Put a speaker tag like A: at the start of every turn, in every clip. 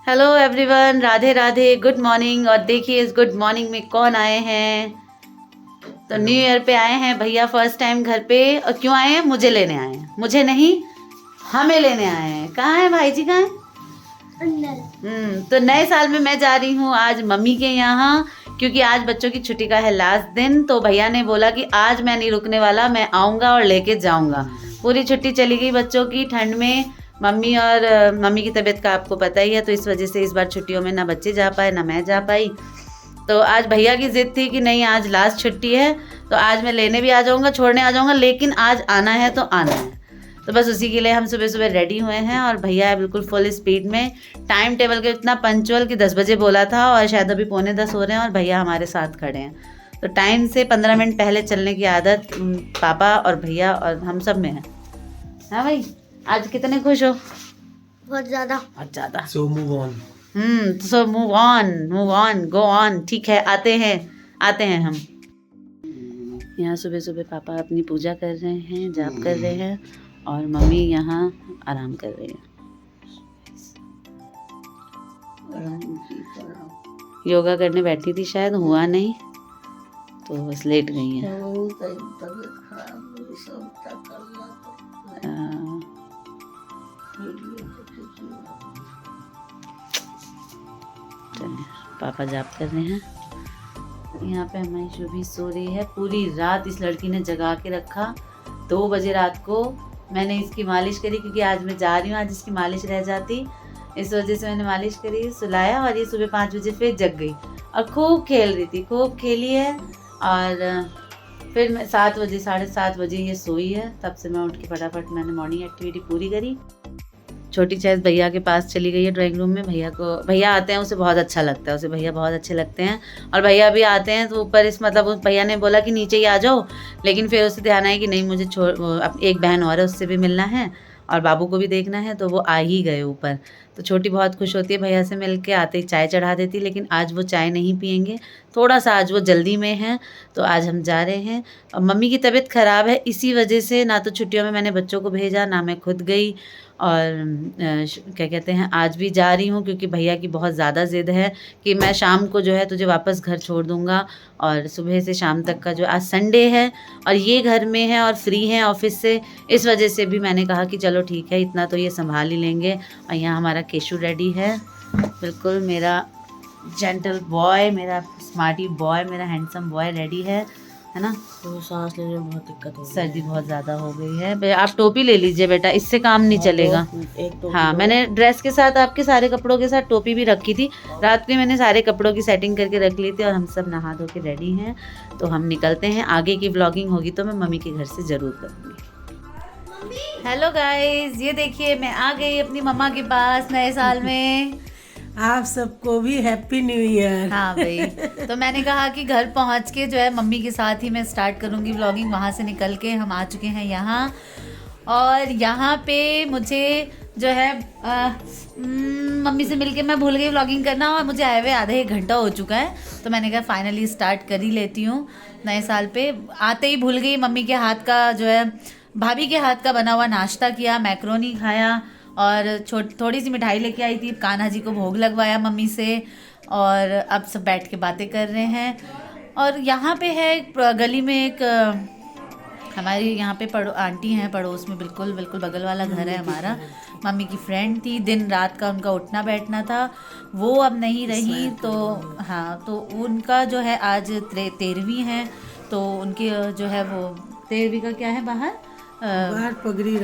A: Hello everyone, Radhe Radhe, good morning. और देखिए इस गुड मॉर्निंग में कौन आए हैं। तो न्यू ईयर पे आए हैं भैया, फर्स्ट टाइम घर पे। और क्यों आए हैं? मुझे लेने आए हैं। मुझे नहीं, हमें लेने आए हैं। कहाँ है भाई जी, कहाँ है? तो नए साल में मैं जा रही हूँ आज मम्मी के यहाँ, क्योंकि आज बच्चों की छुट्टी का है लास्ट दिन। तो भैया ने बोला कि आज मैं नहीं रुकने वाला, मैं आऊँगा और लेके जाऊँगा। पूरी छुट्टी चली गई बच्चों की ठंड में। मम्मी की तबीयत का आपको पता ही है, तो इस वजह से इस बार छुट्टियों में ना बच्चे जा पाए ना मैं जा पाई। तो आज भैया की जिद थी कि नहीं, आज लास्ट छुट्टी है तो आज मैं लेने भी आ जाऊँगा, छोड़ने आ जाऊँगा, लेकिन आज आना है तो आना है। तो बस उसी के लिए हम सुबह सुबह रेडी हुए हैं और भैया है बिल्कुल फुल स्पीड में। टाइम टेबल के इतना पंचुअल कि 10 बजे बोला था और शायद अभी 9:45 हो रहे हैं और भैया हमारे साथ खड़े हैं। तो टाइम से 15 मिनट पहले चलने की आदत पापा और भैया और हम सब में है। हाँ भाई, आज कितने खुश हो?
B: बहुत ज़्यादा।
A: बहुत ज़्यादा।
C: So move on.
A: So move on, go on. ठीक है, आते हैं हम। यहाँ सुबह सुबह पापा अपनी पूजा कर रहे हैं, जाप कर रहे हैं और मम्मी यहाँ आराम कर रही है। योगा करने बैठी थी, शायद हुआ नहीं तो बस लेट गई है। पापा जाप कर रहे हैं। यहाँ पे हमारी शुभी सो रही है। पूरी रात इस लड़की ने जगा के रखा। 2 बजे रात को मैंने इसकी मालिश करी, क्योंकि आज मैं जा रही हूँ, आज इसकी मालिश रह जाती, इस वजह से मैंने मालिश करी, सुलाया और ये सुबह 5 बजे फिर जग गई और खूब खेल रही थी, खूब खेली है। और फिर मैं 7 बजे 7:30 बजे ये सोई है, तब से मैं उठ के फटाफट मैंने मॉर्निंग एक्टिविटी पूरी करी। छोटी चैस भैया के पास चली गई है ड्राइंग रूम में। भैया आते हैं, उसे बहुत अच्छा लगता है, उसे भैया बहुत अच्छे लगते हैं। और भैया भी आते हैं तो ऊपर उस भैया ने बोला कि नीचे ही आ जाओ, लेकिन फिर उसे ध्यान आया कि नहीं, मुझे एक बहन और है, उससे भी मिलना है और बाबू को भी देखना है, तो वो आ ही गए ऊपर। तो छोटी बहुत खुश होती है भैया से मिल के, आते ही चाय चढ़ा देती, लेकिन आज वो चाय नहीं पियेंगे, थोड़ा सा आज वो जल्दी में है, तो आज हम जा रहे हैं। और मम्मी की तबीयत ख़राब है, इसी वजह से ना तो छुट्टियों में मैंने बच्चों को भेजा, ना मैं खुद गई। और क्या कहते हैं, आज भी जा रही हूँ क्योंकि भैया की बहुत ज़्यादा ज़िद है कि मैं शाम को जो है तुझे वापस घर छोड़ दूँगा, और सुबह से शाम तक का जो आज संडे है और ये घर में है और फ्री हैं ऑफिस से, इस वजह से भी मैंने कहा कि चलो ठीक है, इतना तो ये संभाल ही लेंगे। और यहाँ हमारा केशु रेडी है, बिल्कुल मेरा जेंटल बॉय, मेरा स्मार्टी बॉय, मेरा हैंडसम बॉय रेडी है ना।
C: तो सांस लेने में बहुत दिक्कत हो गई,
A: सर्दी बहुत ज़्यादा हो गई है। आप टोपी ले लीजिए बेटा, इससे काम नहीं चलेगा। हाँ, मैंने ड्रेस के साथ आपके सारे कपड़ों के साथ टोपी भी रखी थी, रात में मैंने सारे कपड़ों की सेटिंग करके रख ली थी। और हम सब नहा धो के रेडी हैं, तो हम निकलते हैं। आगे की व्लॉगिंग होगी तो मैं मम्मी के घर से ज़रूर करूँगी। हेलो गाइज, ये देखिए मैं आ गई अपनी मम्मा के पास नए साल में।
C: आप सबको भी हैप्पी न्यू ईयर।
A: हाँ भाई, तो मैंने कहा कि घर पहुंच के जो है मम्मी के साथ ही मैं स्टार्ट करूंगी व्लॉगिंग। वहाँ से निकल के हम आ चुके हैं यहाँ, और यहाँ पे मुझे जो है मम्मी से मिलके मैं भूल गई व्लॉगिंग करना, और मुझे आए हुए आधा 1 घंटा हो चुका है। तो मैंने कहा फाइनली स्टार्ट कर ही लेती हूँ नए साल पे। आते ही भूल गई, मम्मी के हाथ का जो है, भाभी के हाथ का बना हुआ नाश्ता किया, मैक्रोनी खाया और थोड़ी सी मिठाई लेके आई थी, कान्हा जी को भोग लगवाया मम्मी से, और अब सब बैठ के बातें कर रहे हैं। और यहाँ पे है गली में एक हमारी यहाँ पे आंटी हैं पड़ोस में, बिल्कुल बिल्कुल बगल वाला घर है हमारा। मम्मी की फ्रेंड थी, दिन रात का उनका उठना बैठना था, वो अब नहीं रही। तो हाँ, तो उनका जो है आज 13वीं है, तो उनकी जो है वो 13वीं का क्या है, बाहर पगड़ी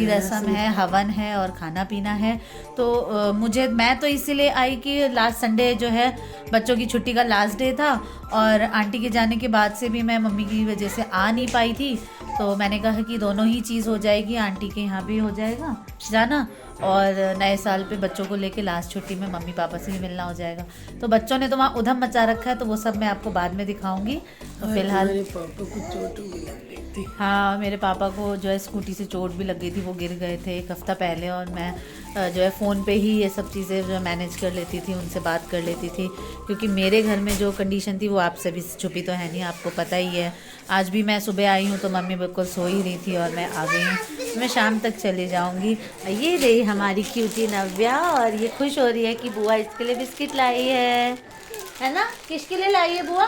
A: रस्म है, हवन है और खाना पीना है। तो मैं तो इसीलिए आई कि लास्ट संडे जो है बच्चों की छुट्टी का लास्ट डे था, और आंटी के जाने के बाद से भी मैं मम्मी की वजह से आ नहीं पाई थी। तो मैंने कहा कि दोनों ही चीज़ हो जाएगी, आंटी के यहाँ भी हो जाएगा जाना, और नए साल पे बच्चों को लेके लास्ट छुट्टी में मम्मी पापा से भी मिलना हो जाएगा। तो बच्चों ने तो वहाँ उधम मचा रखा है, तो वो सब मैं आपको बाद में दिखाऊंगी। तो फिलहाल
C: मेरे पापा को चोट भी लग गई थी।
A: हाँ, मेरे पापा को जो है स्कूटी से चोट भी लग गई थी, वो गिर गए थे 1 हफ्ता पहले, और मैं जो है फ़ोन पे ही ये सब चीज़ें जो मैनेज कर लेती थी, उनसे बात कर लेती थी, क्योंकि मेरे घर में जो कंडीशन थी वो आपसे भी छुपी तो है नहीं, आपको पता ही है। आज भी मैं सुबह आई हूँ तो मम्मी बिल्कुल सो ही रही थी और मैं आ गई हूँ। मैं शाम तक चली जाऊँगी। ये रही हमारी क्यूटी नव्या और ये खुश हो रही है कि बुआ इसके लिए बिस्किट लाई है ना? किसके लिए लाई है बुआ?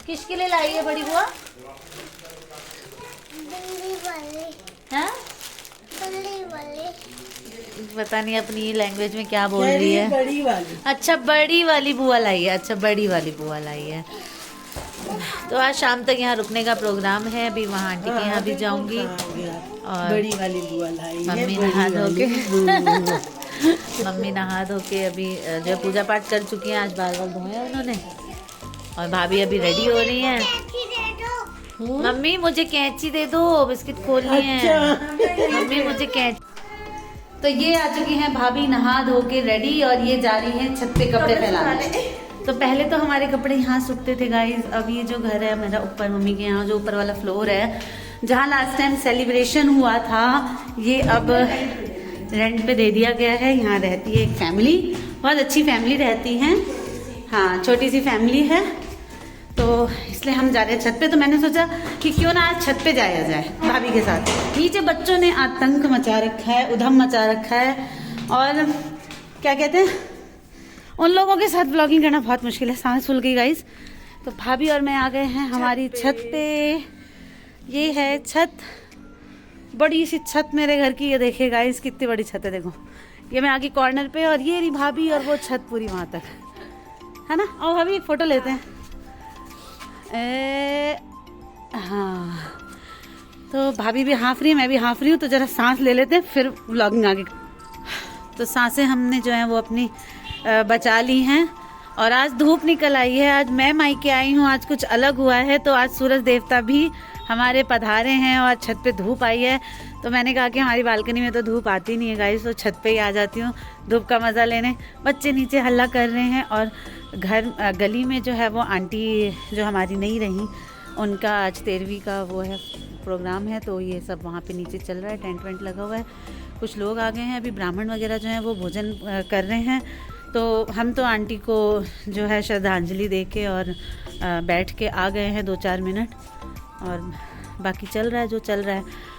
A: किसके लिए लाई है बड़ी बुआ? हाँ? पता नहीं अपनी लैंग्वेज में क्या बोल रही है।
C: बड़ी वाली।
A: अच्छा बड़ी वाली बुआ लाई है। अच्छा बड़ी वाली बुआ लाई है। तो आज शाम तक यहाँ रुकने का प्रोग्राम है। अभी वहाँ आंटी के यहाँ भी जाऊंगी। और
C: बड़ी वाली बुआ लाई है।
A: मम्मी नहा धो के मम्मी नहा धो के अभी जो पूजा पाठ कर चुकी हैं। आज बाल बाल धोए हैं उन्होंने। और भाभी अभी रेडी हो रही हैं। मम्मी मुझे कैंची दे दो, बिस्किट खोलनी है। मम्मी मुझे कैंची। तो ये आ चुकी हैं भाभी नहा धो के रेडी और ये जा रही हैं छत पे कपड़े फैलाने। तो पहले तो हमारे कपड़े यहाँ सूखते थे गाइस। अब ये जो घर है मेरा ऊपर, मम्मी के यहाँ जो ऊपर वाला फ्लोर है, जहाँ लास्ट टाइम सेलिब्रेशन हुआ था, ये अब रेंट पे दे दिया गया है। यहाँ रहती है एक फैमिली, बहुत अच्छी फैमिली रहती है। हाँ छोटी सी फैमिली है, तो इसलिए हम जा रहे हैं छत पे। तो मैंने सोचा कि क्यों ना आज छत पे जाया जाए भाभी के साथ। नीचे बच्चों ने आतंक मचा रखा है, उधम मचा रखा है, और क्या कहते हैं, उन लोगों के साथ ब्लॉगिंग करना बहुत मुश्किल है। सांस फूल गई गाइस। तो भाभी और मैं आ गए हैं हमारी छत पे। ये है छत, बड़ी सी छत मेरे घर की। ये देखिए गाइस कितनी बड़ी छत है, देखो। ये मैं आगे कॉर्नर पे और ये रही भाभी और वो छत पूरी वहाँ तक है ना। और भाभी एक फ़ोटो लेते हैं। हाँ तो भाभी भी हाफ रही है, मैं भी हाफ रही हूँ, तो ज़रा सांस ले लेते हैं फिर व्लॉगिंग आगे। तो सांसें हमने जो है वो अपनी बचा ली हैं। और आज धूप निकल आई है। आज मैं मायके आई हूँ, आज कुछ अलग हुआ है। तो आज सूरज देवता भी हमारे पधारे हैं और छत पे धूप आई है। तो मैंने कहा कि हमारी बालकनी में तो धूप आती नहीं है गाइस, तो छत पे ही आ जाती हूँ धूप का मज़ा लेने। बच्चे नीचे हल्ला कर रहे हैं और घर गली में जो है वो आंटी जो हमारी नहीं रही, उनका आज 13वीं का वो है प्रोग्राम है। तो ये सब वहाँ पे नीचे चल रहा है, टेंट वेंट लगा हुआ है। कुछ लोग आ गए हैं, अभी ब्राह्मण वगैरह जो हैं वो भोजन कर रहे हैं। तो हम तो आंटी को जो है श्रद्धांजलि दे के और बैठ के आ गए हैं 2-4 मिनट, और बाकी चल रहा है जो चल रहा है।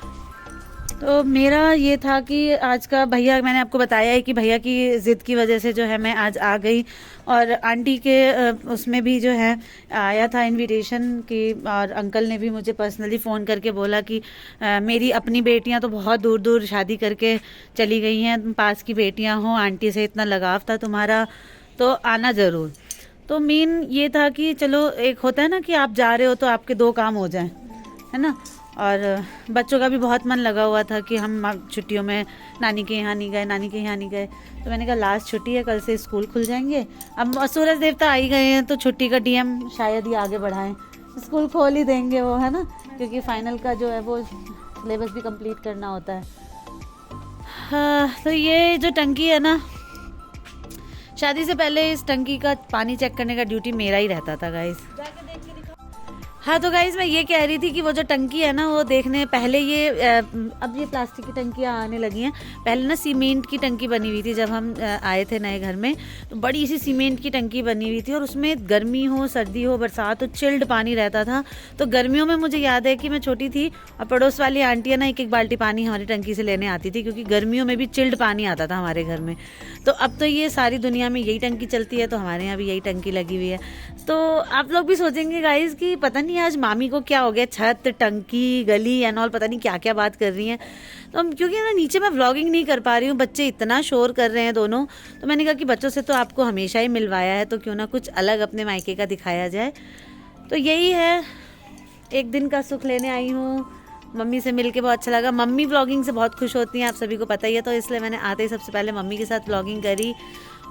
A: तो मेरा ये था कि आज का भैया, मैंने आपको बताया है कि भैया की ज़िद की वजह से जो है मैं आज आ गई। और आंटी के उसमें भी जो है आया था इनविटेशन की, और अंकल ने भी मुझे पर्सनली फ़ोन करके बोला कि मेरी अपनी बेटियां तो बहुत दूर दूर शादी करके चली गई हैं, तुम पास की बेटियां हो, आंटी से इतना लगाव था तुम्हारा, तो आना ज़रूर। तो मेन ये था कि चलो, एक होता है ना कि आप जा रहे हो तो आपके 2 काम हो जाएं, है ना। और बच्चों का भी बहुत मन लगा हुआ था कि हम छुट्टियों में नानी के यहाँ नहीं गए, नानी के यहाँ नहीं गए। तो मैंने कहा लास्ट छुट्टी है, कल से स्कूल खुल जाएंगे। अब सूरज देवता आ ही गए हैं तो छुट्टी का डीएम शायद ही आगे बढ़ाएं, स्कूल खोल ही देंगे वो, है ना, क्योंकि फाइनल का जो है वो सिलेबस भी कंप्लीट करना होता है। हाँ, तो ये जो टंकी है ना, शादी से पहले इस टंकी का पानी चेक करने का ड्यूटी मेरा ही रहता था गाइस। हाँ तो गाइज मैं ये कह रही थी कि वो जो टंकी है ना, वो देखने पहले ये अब ये प्लास्टिक की टंकियाँ आने लगी हैं। पहले ना सीमेंट की टंकी बनी हुई थी जब हम आए थे नए घर में, तो बड़ी सी सीमेंट की टंकी बनी हुई थी, और उसमें गर्मी हो, सर्दी हो, बरसात हो, चिल्ड पानी रहता था। तो गर्मियों में मुझे याद है कि मैं छोटी थी और पड़ोस वाली आंटी है ना, एक बाल्टी पानी हमारी टंकी से लेने आती थी, क्योंकि गर्मियों में भी चिल्ड पानी आता था हमारे घर में। तो अब तो ये सारी दुनिया में यही टंकी चलती है, तो हमारे यहाँ भी यही टंकी लगी हुई है। तो आप लोग भी सोचेंगे गाइज कि पता नहीं आज मामी को क्या हो गया, छत, टंकी, गली एंड ऑल, पता नहीं क्या क्या बात कर रही हैं। तो क्योंकि ना नीचे मैं व्लॉगिंग नहीं कर पा रही हूँ, बच्चे इतना शोर कर रहे हैं दोनों। तो मैंने कहा कि बच्चों से तो आपको हमेशा ही मिलवाया है, तो क्यों ना कुछ अलग अपने मायके का दिखाया जाए। तो यही है, एक दिन का सुख लेने आई हूँ। मम्मी से मिलके बहुत अच्छा लगा। मम्मी व्लॉगिंग से बहुत खुश होती हैं, आप सभी को पता ही है, तो इसलिए मैंने आते ही सबसे पहले मम्मी के साथ व्लॉगिंग करी।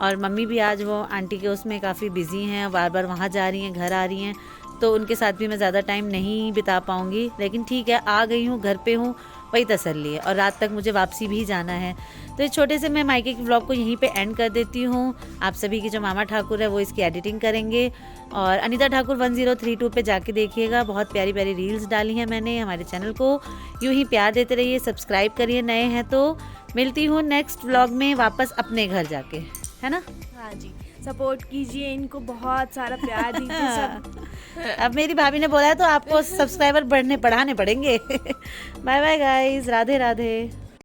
A: और मम्मी भी आज वो आंटी के उसमें काफ़ी बिजी हैं, बार बार वहाँ जा रही हैं, घर आ रही हैं, तो उनके साथ भी मैं ज़्यादा टाइम नहीं बिता पाऊँगी। लेकिन ठीक है, आ गई हूँ, घर पे हूँ, वही तसल्ली है। और रात तक मुझे वापसी भी जाना है। तो इस छोटे से मैं मायके के ब्लॉग को यहीं पे एंड कर देती हूँ। आप सभी की जो मामा ठाकुर है वो इसकी एडिटिंग करेंगे, और अनीता ठाकुर 1032 पे जाके देखिएगा, बहुत प्यारी प्यारी रील्स डाली हैं मैंने। हमारे चैनल को यूँ ही प्यार देते रहिए, सब्सक्राइब करिए नए हैं तो। मिलती हूँ नेक्स्ट व्लॉग में वापस अपने घर जाके, है ना।
B: हाँ जी, सपोर्ट कीजिए इनको, बहुत सारा प्यार दीजिए सब।
A: अब मेरी भाभी ने बोला है तो आपको सब्सक्राइबर बढ़ाने पड़ेंगे। Bye bye guys, Radhe Radhe.